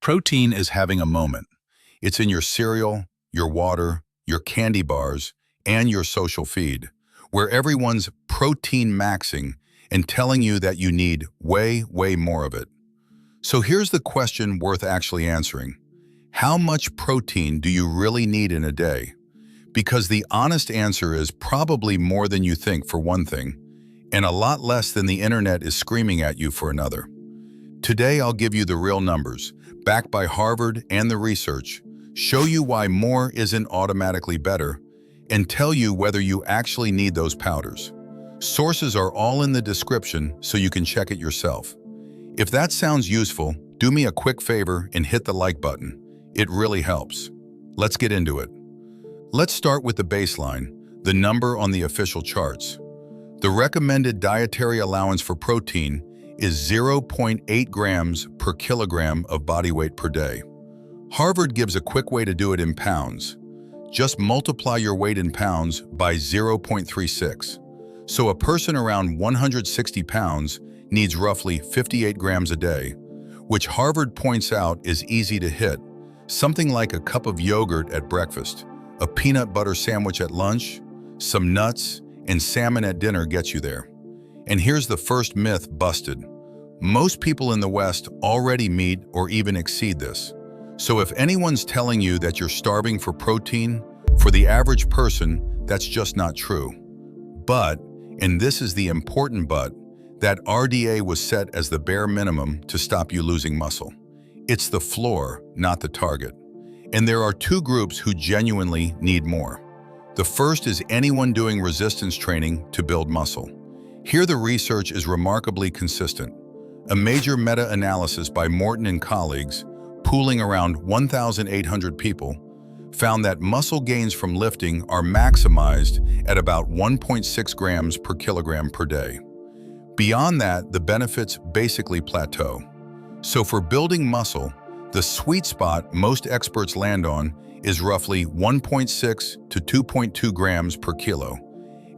Protein is having a moment. It's in your cereal, your water, your candy bars, and your social feed, where everyone's protein maxing and telling you that you need way, way more of it. So here's the question worth actually answering. How much protein do you really need in a day? Because the honest answer is probably more than you think for one thing, and a lot less than the internet is screaming at you for another. Today I'll give you the real numbers, backed by Harvard and the research, show you why more isn't automatically better, and tell you whether you actually need those powders. Sources are all in the description so you can check it yourself. If that sounds useful, do me a quick favor and hit the like button. It really helps. Let's get into it. Let's start with the baseline, the number on the official charts. The recommended dietary allowance for protein is 0.8 grams per kilogram of body weight per day. Harvard gives a quick way to do it in pounds. Just multiply your weight in pounds by 0.36. So a person around 160 pounds needs roughly 58 grams a day, which Harvard points out is easy to hit. Something like a cup of yogurt at breakfast, a peanut butter sandwich at lunch, some nuts, and salmon at dinner gets you there. And here's the first myth busted. Most people in the West already meet or even exceed this. So if anyone's telling you that you're starving for protein, for the average person, that's just not true. But, and this is the important but, that RDA was set as the bare minimum to stop you losing muscle. It's the floor, not the target. And there are two groups who genuinely need more. The first is anyone doing resistance training to build muscle. Here the research is remarkably consistent. A major meta-analysis by Morton and colleagues, pooling around 1,800 people, found that muscle gains from lifting are maximized at about 1.6 grams per kilogram per day. Beyond that, the benefits basically plateau. So for building muscle, the sweet spot most experts land on is roughly 1.6 to 2.2 grams per kilo.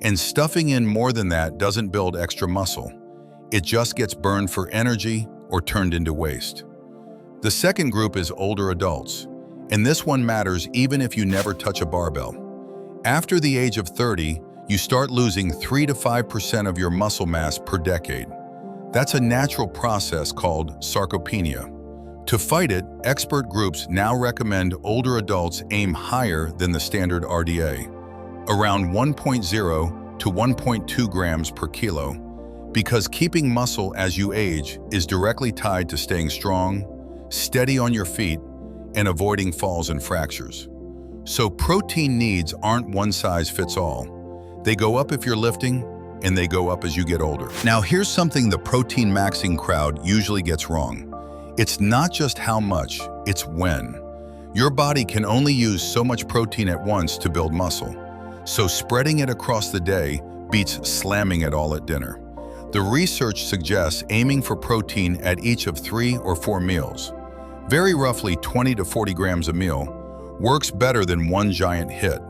And stuffing in more than that doesn't build extra muscle. It just gets burned for energy or turned into waste. The second group is older adults, and this one matters even if you never touch a barbell. After the age of 30, you start losing 3 to 5% of your muscle mass per decade. That's a natural process called sarcopenia. To fight it, expert groups now recommend older adults aim higher than the standard RDA, around 1.0 to 1.2 grams per kilo, because keeping muscle as you age is directly tied to staying strong, steady on your feet, and avoiding falls and fractures. So protein needs aren't one size fits all. They go up if you're lifting, and they go up as you get older. Now here's something the protein maxing crowd usually gets wrong. It's not just how much, it's when. Your body can only use so much protein at once to build muscle. So spreading it across the day beats slamming it all at dinner. The research suggests aiming for protein at each of 3 or 4 meals. Very roughly 20 to 40 grams a meal works better than one giant hit.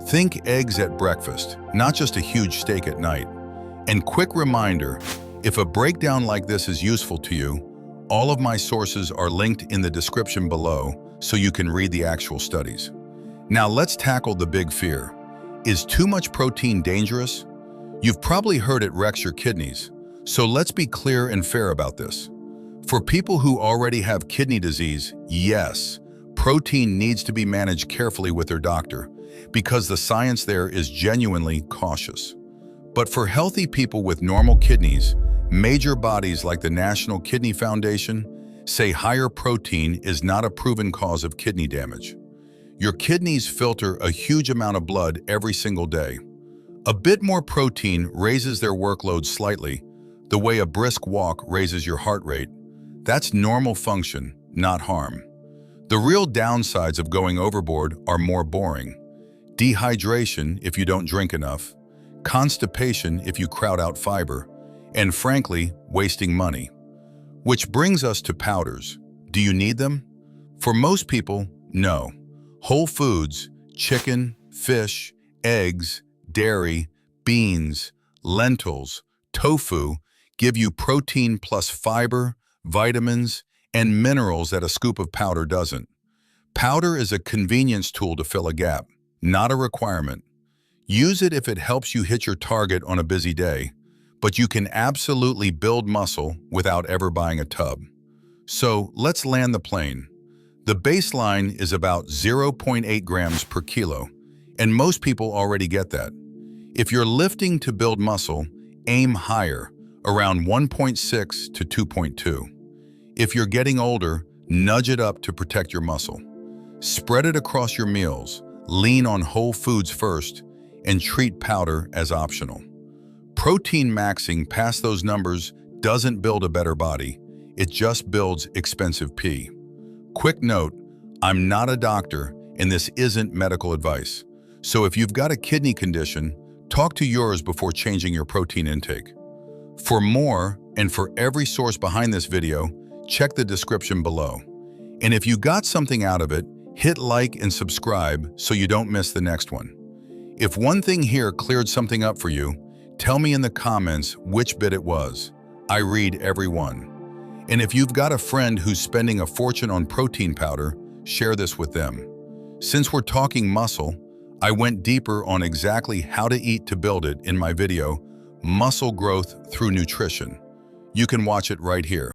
Think eggs at breakfast, not just a huge steak at night. And quick reminder, if a breakdown like this is useful to you, all of my sources are linked in the description below so you can read the actual studies. Now let's tackle the big fear. Is too much protein dangerous? You've probably heard it wrecks your kidneys, so let's be clear and fair about this. For people who already have kidney disease, yes, protein needs to be managed carefully with their doctor because the science there is genuinely cautious. But for healthy people with normal kidneys, major bodies like the National Kidney Foundation say higher protein is not a proven cause of kidney damage. Your kidneys filter a huge amount of blood every single day. A bit more protein raises their workload slightly, the way a brisk walk raises your heart rate. That's normal function, not harm. The real downsides of going overboard are more boring. Dehydration if you don't drink enough, constipation if you crowd out fiber, and frankly, wasting money. Which brings us to powders. Do you need them? For most people, no. Whole foods, chicken, fish, eggs, dairy, beans, lentils, tofu give you protein plus fiber, vitamins, and minerals that a scoop of powder doesn't. Powder is a convenience tool to fill a gap, not a requirement. Use it if it helps you hit your target on a busy day, but you can absolutely build muscle without ever buying a tub. So let's land the plane. The baseline is about 0.8 grams per kilo, and most people already get that. If you're lifting to build muscle, aim higher, around 1.6 to 2.2. If you're getting older, nudge it up to protect your muscle. Spread it across your meals, lean on whole foods first, and treat powder as optional. Proteinmaxxing past those numbers doesn't build a better body, it just builds expensive pee. Quick note, I'm not a doctor and this isn't medical advice. So if you've got a kidney condition, talk to yours before changing your protein intake. For more, and for every source behind this video, check the description below. And if you got something out of it, hit like and subscribe so you don't miss the next one. If one thing here cleared something up for you, tell me in the comments which bit it was. I read every one. And if you've got a friend who's spending a fortune on protein powder, share this with them. Since we're talking muscle, I went deeper on exactly how to eat to build it in my video, Muscle Growth Through Nutrition. You can watch it right here.